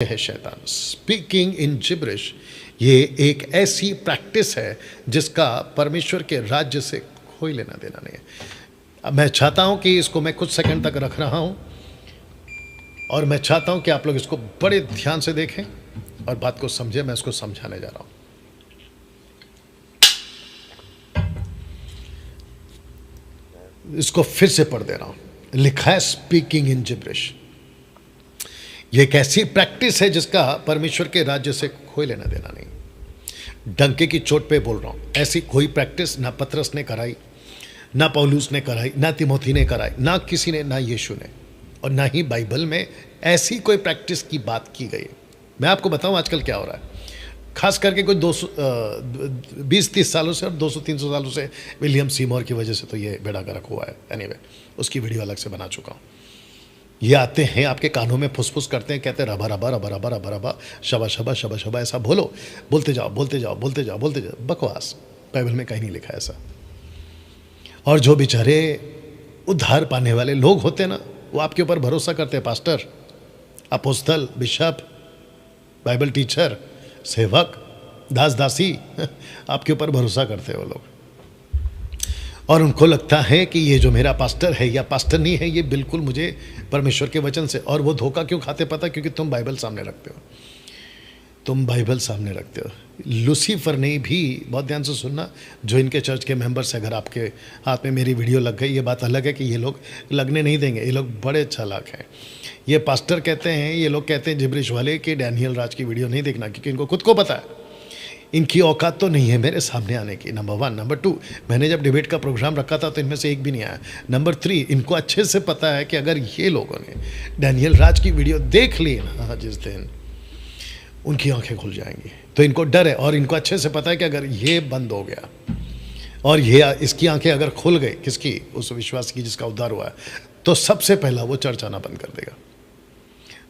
है शैतान। Speaking in gibberish ये एक ऐसी प्रैक्टिस है जिसका परमेश्वर के राज्य से कोई लेना देना नहीं है। अब मैं चाहता हूं कि इसको मैं कुछ सेकंड तक रख रहा हूं और मैं चाहता हूं कि आप लोग इसको बड़े ध्यान से देखें और बात को समझें। मैं इसको समझाने जा रहा हूं। इसको फिर से पढ़ दे रहा हूं। लिखा है स्पीकिंग इन जिब्रिश। ये एक ऐसी प्रैक्टिस है जिसका परमेश्वर के राज्य से कोई लेना देना नहीं। डंके की चोट पे बोल रहा हूं। ऐसी कोई प्रैक्टिस ना पतरस ने कराई, ना पौलुस ने कराई, ना तिमोथी ने कराई, ना किसी ने, ना यीशु ने, और ना ही बाइबल में ऐसी कोई प्रैक्टिस की बात की गई। मैं आपको बताऊं आजकल क्या हो रहा है, खास करके कोई 20-30 सालों से और 200-300 सालों से विलियम सीमोर की वजह से तो ये बेड़ा गर्क हुआ है। एनीवे, उसकी वीडियो अलग से बना चुका हूं। ये आते हैं आपके कानों में, फुसफुस करते हैं, कहते हैं रबा रबा रबा रबा रबा रबा, शबा शबा शबा शबा, ऐसा बोलो, बोलते जाओ बोलते जाओ बोलते जाओ बोलते जाओ। बकवास, बाइबल में कहीं नहीं लिखा ऐसा। और जो बेचारे उद्धार पाने वाले लोग होते हैं ना, वो आपके ऊपर भरोसा करते हैं। पास्टर, अपोस्तल, बिशप, बाइबल टीचर, सेवक, दास दासी आपके ऊपर भरोसा करते हैं वो लोग। और उनको लगता है कि ये जो मेरा पास्टर है या पास्टर नहीं है, ये बिल्कुल मुझे परमेश्वर के वचन से। और वो धोखा क्यों खाते पता? क्योंकि तुम बाइबल सामने रखते हो। तुम बाइबल सामने रखते हो। लूसीफर ने भी, बहुत ध्यान से सुनना, जो इनके चर्च के मेंबर्स, अगर आपके हाथ में मेरी वीडियो लग गई, ये बात अलग है कि ये लोग लगने नहीं देंगे। ये लोग बड़े चालाक हैं। ये पास्टर कहते हैं, ये लोग कहते हैं जिब्रिश वाले कि डैनियल राज की वीडियो नहीं देखना, क्योंकि इनको खुद को पता है इनकी औकात तो नहीं है मेरे सामने आने की। नंबर 1। नंबर 2, मैंने जब डिबेट का प्रोग्राम रखा था तो इनमें से एक भी नहीं आया। नंबर 3, इनको अच्छे से पता है कि अगर ये लोगों ने डैनियल राज की वीडियो देख ली ना जिस दिन, उनकी आंखें खुल जाएंगी। तो इनको डर है, और इनको अच्छे से पता है कि अगर ये बंद हो गया और ये इसकी आंखें अगर खुल गई, किसकी? उस विश्वास की जिसका उद्धार हुआ है, तो सबसे पहला वो चर्च आना बंद कर देगा।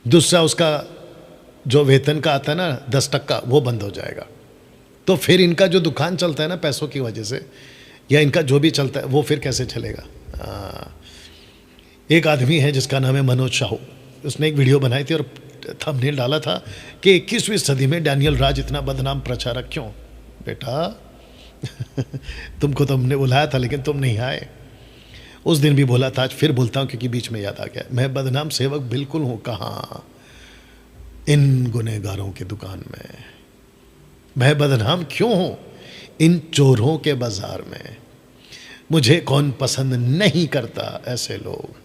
दूसरा, उसका जो वेतन का आता है ना 10%, वो बंद हो जाएगा। तो फिर इनका जो दुकान चलता है ना पैसों की वजह से, या इनका जो भी चलता है, वो फिर कैसे चलेगा? एक आदमी है जिसका नाम है मनोज शाहू। उसने एक वीडियो बनाई थी और थंबनेल डाला था कि 21वीं सदी में डैनियल राज इतना बदनाम प्रचारक क्यों? बेटा तुमको तो हमने बुलाया था लेकिन तुम नहीं आए। उस दिन भी बोला था, आज फिर बोलता हूँ क्योंकि बीच में याद आ गया। मैं बदनाम सेवक बिल्कुल हूँ। कहाँ? इन गुनहगारों की दुकान में। मैं बदनाम क्यों हूं? इन चोरों के बाजार में। मुझे कौन पसंद नहीं करता? ऐसे लोग।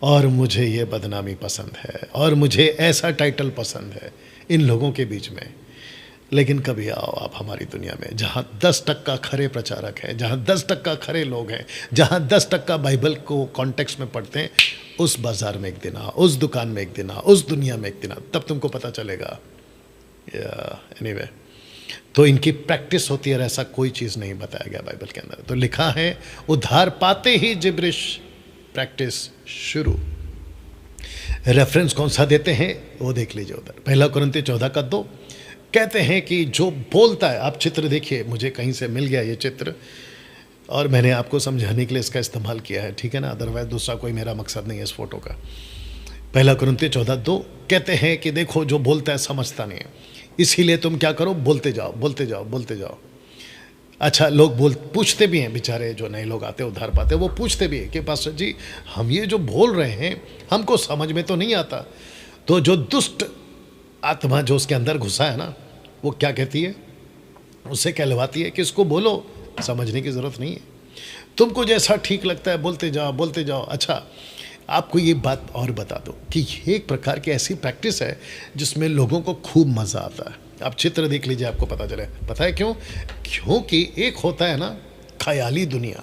और मुझे ये बदनामी पसंद है, और मुझे ऐसा टाइटल पसंद है इन लोगों के बीच में। लेकिन कभी आओ आप हमारी दुनिया में, जहां 10% खरे प्रचारक हैं, जहां 10% खरे लोग हैं, जहां 10% बाइबल को कॉन्टेक्स्ट में पढ़ते हैं, उस बाजार में एक दिन आओ, उस दुकान में एक दिन आओ, उस दुनिया में एक दिन आओ, तब तुमको पता चलेगा। एनीवे, तो इनकी प्रैक्टिस होती है, और ऐसा कोई चीज़ नहीं बताया गया बाइबल के अंदर। तो लिखा है उद्धार पाते ही जिब्रिश प्रैक्टिस शुरू। रेफरेंस कौन सा देते हैं वो देख लीजिए उधर। 1 कुरिन्थी 14:2 कहते हैं कि जो बोलता है, आप चित्र देखिए, मुझे कहीं से मिल गया ये चित्र और मैंने आपको समझाने के लिए इसका इस्तेमाल किया है, ठीक है ना? अदरवाइज दूसरा कोई मेरा मकसद नहीं है इस फोटो का। 1 कुरिन्थी 14:2 कहते हैं कि देखो, जो बोलता है समझता नहीं है, इसीलिए तुम क्या करो, बोलते जाओ बोलते जाओ बोलते जाओ। अच्छा, लोग पूछते भी हैं, बेचारे जो नए लोग आते हैं उद्धार पाते, वो पूछते भी हैं कि पास्टर जी, हम ये जो बोल रहे हैं हमको समझ में तो नहीं आता। तो जो दुष्ट आत्मा जो उसके अंदर घुसा है ना, वो क्या कहती है? उससे कहलवाती है कि इसको बोलो, समझने की ज़रूरत नहीं है, तुमको जैसा ठीक लगता है बोलते जाओ बोलते जाओ। अच्छा, आपको ये बात और बता दो कि ये एक प्रकार की ऐसी प्रैक्टिस है जिसमें लोगों को खूब मज़ा आता है। आप चित्र देख लीजिए, आपको पता चले। पता है क्यों? क्योंकि एक होता है ना ख्याली दुनिया,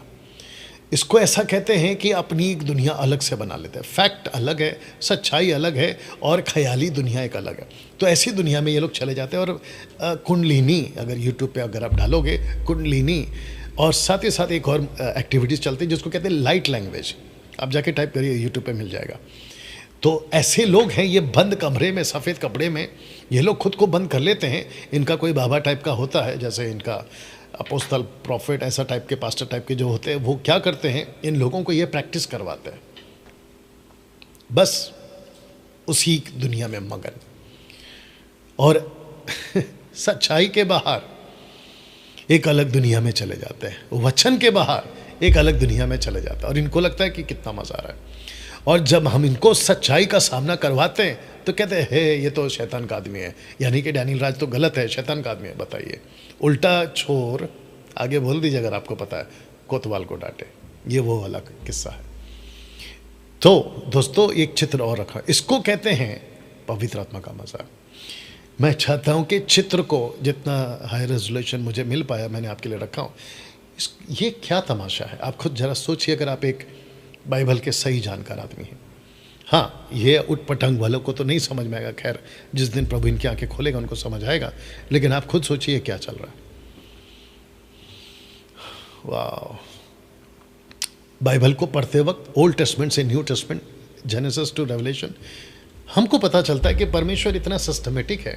इसको ऐसा कहते हैं कि अपनी एक दुनिया अलग से बना लेते हैं। फैक्ट अलग है, सच्चाई अलग है, और ख्याली दुनिया एक अलग है। तो ऐसी दुनिया में ये लोग चले जाते हैं। और कुंडलिनी, अगर यूट्यूब पे अगर आप डालोगे कुंडलिनी, और साथ ही साथ एक और एक्टिविटीज़ चलती है जिसको कहते हैं लाइट लैंग्वेज। आप जाके टाइप करिए, यूट्यूब पे मिल जाएगा। तो ऐसे लोग हैं, ये बंद कमरे में सफ़ेद कपड़े में ये लोग खुद को बंद कर लेते हैं। इनका कोई बाबा टाइप का होता है, जैसे इनका अपोस्तल, प्रॉफिट, ऐसा टाइप के, पास्टर टाइप के जो होते हैं, वो क्या करते हैं, इन लोगों को ये प्रैक्टिस करवाते हैं, बस उसी दुनिया में मगन। और सच्चाई के बाहर एक अलग दुनिया में चले जाते हैं, वचन के बाहर एक अलग दुनिया में चले जाते हैं, और इनको लगता है कि कितना मजा आ रहा है। और जब हम इनको सच्चाई का सामना करवाते हैं तो कहते हैं हे ये तो शैतान का आदमी है, यानी कि डैनियल राज तो गलत है, शैतान का आदमी है। बताइए, उल्टा छोर आगे बोल दीजिए अगर आपको पता है, कोतवाल को डांटे, ये वो वाला किस्सा है। तो दोस्तों एक चित्र और रखा, इसको कहते हैं पवित्र आत्मा का मजा। मैं चाहता हूं कि चित्र को जितना हाई रेजोल्यूशन मुझे मिल पाया मैंने आपके लिए रखा हूं। ये क्या तमाशा है, आप खुद जरा सोचिए, अगर आप एक बाइबल के सही जानकार आदमी हैं। हाँ, ये उठ पटंग वालों को तो नहीं समझ में आएगा, खैर जिस दिन प्रभु इनकी आंखें खोलेगा उनको समझ आएगा, लेकिन आप खुद सोचिए क्या चल रहा है। वाह, बाइबल को पढ़ते वक्त ओल्ड टेस्टमेंट से New Testament, Genesis to Revelation, हमको पता चलता है कि परमेश्वर इतना सिस्टमेटिक है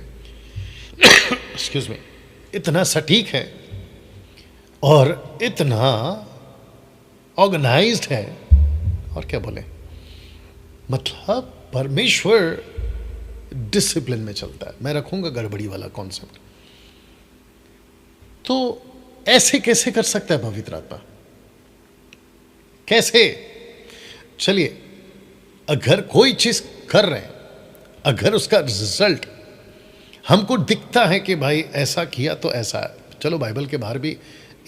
एक्सक्यूज मी, इतना सटीक है और इतना ऑर्गेनाइज्ड है, और क्या बोले, मतलब परमेश्वर डिसिप्लिन में चलता है। मैं रखूंगा गड़बड़ी वाला कॉन्सेप्ट। तो ऐसे कैसे कर सकता है पवित्र आत्मा, कैसे? चलिए, अगर कोई चीज कर रहे हैं, अगर उसका रिजल्ट हमको दिखता है कि भाई ऐसा किया तो ऐसा है, चलो बाइबल के बाहर भी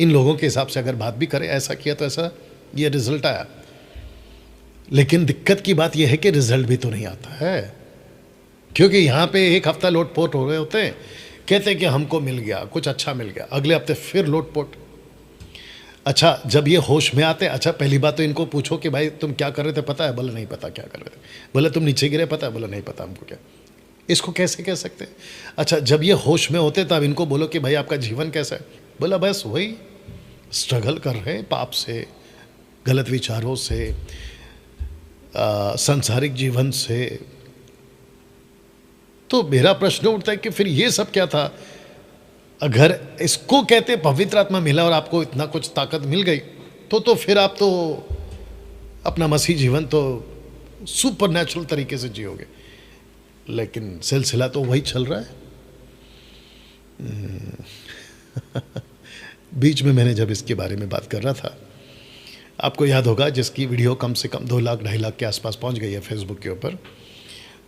इन लोगों के हिसाब से अगर बात भी करें, ऐसा किया तो ऐसा ये रिजल्ट आया, लेकिन दिक्कत की बात यह है कि रिजल्ट भी तो नहीं आता है, क्योंकि यहां पे एक हफ्ता लोटपोट हो रहे होते हैं, कहते हैं कि हमको मिल गया, कुछ अच्छा मिल गया, अगले हफ्ते फिर लोटपोट। अच्छा, जब ये होश में आते, अच्छा पहली बात तो इनको पूछो कि भाई तुम क्या कर रहे थे, पता है? बोले नहीं पता क्या कर रहे थे। बोले तुम नीचे गिरे, पता है? बोले नहीं पता हमको क्या। इसको कैसे कह सकते हैं? अच्छा, जब ये होश में होते तब इनको बोलो कि भाई आपका जीवन कैसा है? बोला बस वही स्ट्रगल कर रहे हैं, पाप से, गलत विचारों से, सांसारिक जीवन से। तो मेरा प्रश्न उठता है कि फिर ये सब क्या था? अगर इसको कहते पवित्र आत्मा मिला और आपको इतना कुछ ताकत मिल गई, तो फिर आप तो अपना मसीह जीवन तो सुपर नेचुरल तरीके से जियोगे, लेकिन सिलसिला तो वही चल रहा है। बीच में मैंने जब इसके बारे में बात कर रहा था, आपको याद होगा, जिसकी वीडियो कम से कम 2 लाख 2.5 लाख के आसपास पहुंच गई है फेसबुक के ऊपर,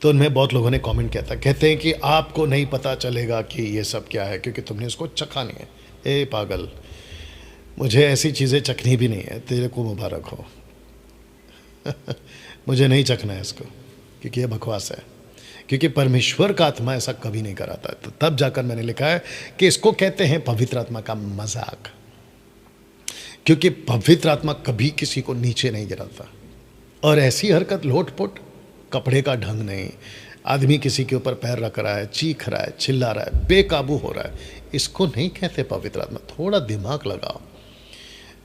तो उनमें बहुत लोगों ने कमेंट किया था, कहते हैं कि आपको नहीं पता चलेगा कि ये सब क्या है क्योंकि तुमने इसको चखा नहीं है। ए पागल, मुझे ऐसी चीज़ें चखनी भी नहीं है, तेरे को मुबारक हो मुझे नहीं चखना है इसको, क्योंकि ये बकवास है, क्योंकि परमेश्वर का आत्मा ऐसा कभी नहीं कराता। तो तब जाकर मैंने लिखा है कि इसको कहते हैं पवित्र आत्मा का मजाक, क्योंकि पवित्र आत्मा कभी किसी को नीचे नहीं गिराता। और ऐसी हरकत, लोटपोट, कपड़े का ढंग नहीं, आदमी किसी के ऊपर पैर रख रहा है, चीख रहा है, चिल्ला रहा है, बेकाबू हो रहा है, इसको नहीं कहते पवित्र आत्मा। थोड़ा दिमाग लगाओ।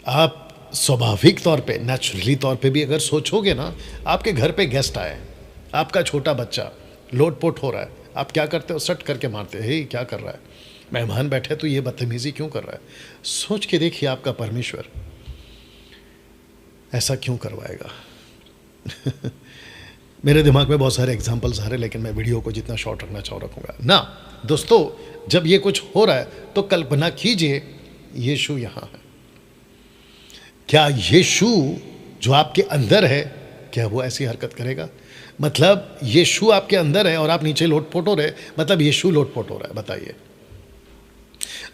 आप स्वाभाविक तौर पे, नेचुरली तौर पे भी अगर सोचोगे ना, आपके घर पे गेस्ट आए, आपका छोटा बच्चा लोटपोट हो रहा है, आप क्या करते हो? सट करके मारते हो, हे क्या कर रहा है? मेहमान बैठे तो ये बदतमीजी क्यों कर रहा है? सोच के देखिए, आपका परमेश्वर ऐसा क्यों करवाएगा? मेरे दिमाग में बहुत सारे एग्जाम्पल्स आ रहे हैं, लेकिन मैं वीडियो को जितना शॉर्ट रखना चाहूँ रखूँगा ना। दोस्तों, जब ये कुछ हो रहा है तो कल्पना कीजिए यीशु यहाँ है। क्या यीशु जो आपके अंदर है, क्या वो ऐसी हरकत करेगा? मतलब यीशु आपके अंदर है और आप नीचे लोटपोट हो रहे, मतलब यीशु लोटपोट हो रहा है। बताइए,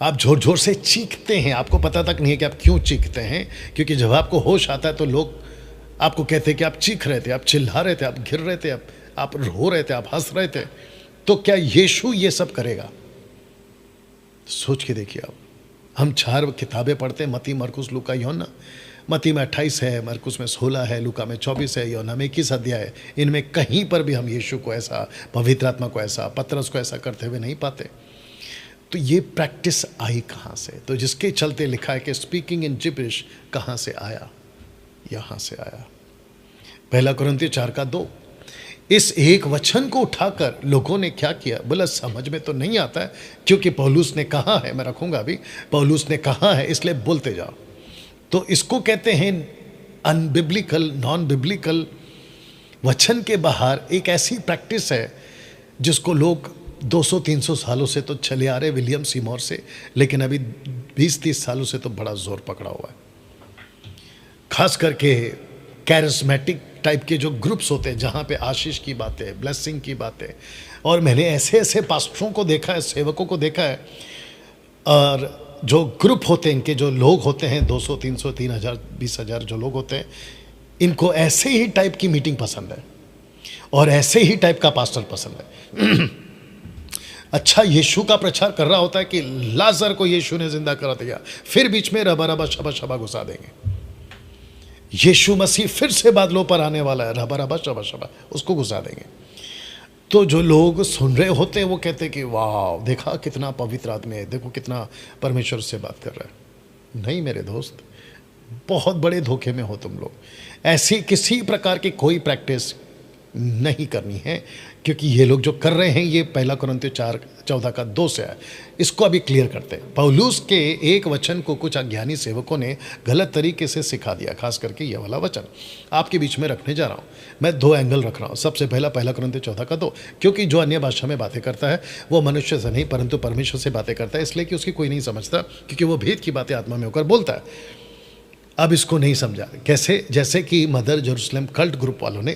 आप जोर जोर से चीखते हैं, आपको पता तक नहीं है कि आप क्यों चीखते हैं, क्योंकि जब आपको होश आता है तो लोग आपको कहते हैं कि आप चीख रहे थे, आप चिल्ला रहे थे, आप गिर रहे थे, आप रो रहे थे, आप हंस रहे थे। तो क्या यीशु ये सब करेगा? सोच के देखिए आप। हम 4 किताबें पढ़ते हैं, मत्ती, मरकुस, लूका, यूहन्ना। मत्ती में 28 है, मरकुस में 16 है, लूका में 24 है, यूहन्ना में 21 अध्याय है। इनमें कहीं पर भी हम यीशु को ऐसा, पवित्र आत्मा को ऐसा, पतरस को ऐसा करते हुए नहीं पाते। तो ये प्रैक्टिस आई कहाँ से? तो जिसके चलते लिखा है कि स्पीकिंग इन जिब्रिश कहाँ से आया? यहाँ से आया। 1 कुरिन्थियों 4:2। इस एक वचन को उठाकर लोगों ने क्या किया? बोला समझ में तो नहीं आता है, क्योंकि पौलुस ने कहा है, मैं रखूंगा अभी, पौलुस ने कहा है इसलिए बोलते जाओ। तो इसको कहते हैं अनबिब्लिकल, नॉन बिब्लिकल, वचन के बाहर एक ऐसी प्रैक्टिस है जिसको लोग 200-300 सालों से तो चले आ रहे विलियम सीमोर से, लेकिन अभी 20-30 सालों से तो बड़ा जोर पकड़ा हुआ है। खास करके कैरिस्मेटिक टाइप के जो ग्रुप्स होते हैं, जहाँ पे आशीष की बातें, ब्लेसिंग की बातें, और मैंने ऐसे ऐसे पास्टरों को देखा है, सेवकों को देखा है, और जो ग्रुप होते हैं इनके, जो लोग होते हैं 200, 300, 3000, 20,000 जो लोग होते हैं, इनको ऐसे ही टाइप की मीटिंग पसंद है और ऐसे ही टाइप का पास्टर पसंद है। अच्छा, यीशु का प्रचार कर रहा होता है कि लाजर को यीशु ने जिंदा करा दिया, फिर बीच में रबा रबा शबा शबा घुसा देंगे। यीशु मसीह फिर से बादलों पर आने वाला है, रबा रबा शबा शबा, उसको घुसा देंगे। तो जो लोग सुन रहे होते हैं वो कहते हैं कि वाह, देखा कितना पवित्र आदमी है, देखो कितना परमेश्वर से बात कर रहा है। नहीं मेरे दोस्त, बहुत बड़े धोखे में हो तुम लोग। ऐसी किसी प्रकार की कोई प्रैक्टिस नहीं करनी है, क्योंकि ये लोग जो कर रहे हैं, ये 1 कुरिन्थियों 4:14 से है। इसको अभी क्लियर करते हैं। पौलुस के एक वचन को कुछ अज्ञानी सेवकों ने गलत तरीके से सिखा दिया, खास करके ये वाला वचन आपके बीच में रखने जा रहा हूँ। मैं 2 एंगल रख रहा हूँ। सबसे पहला 1 कुरिन्थियों 14:2, क्योंकि जो अन्य भाषा में बातें करता है वो मनुष्य से नहीं परंतु परमेश्वर से बातें करता है, इसलिए कि उसकी कोई नहीं समझता, क्योंकि वो भेद की बातें आत्मा में होकर बोलता है। अब इसको नहीं समझा, कैसे? जैसे कि मदर जेरूशलेम कल्ट ग्रुप वालों ने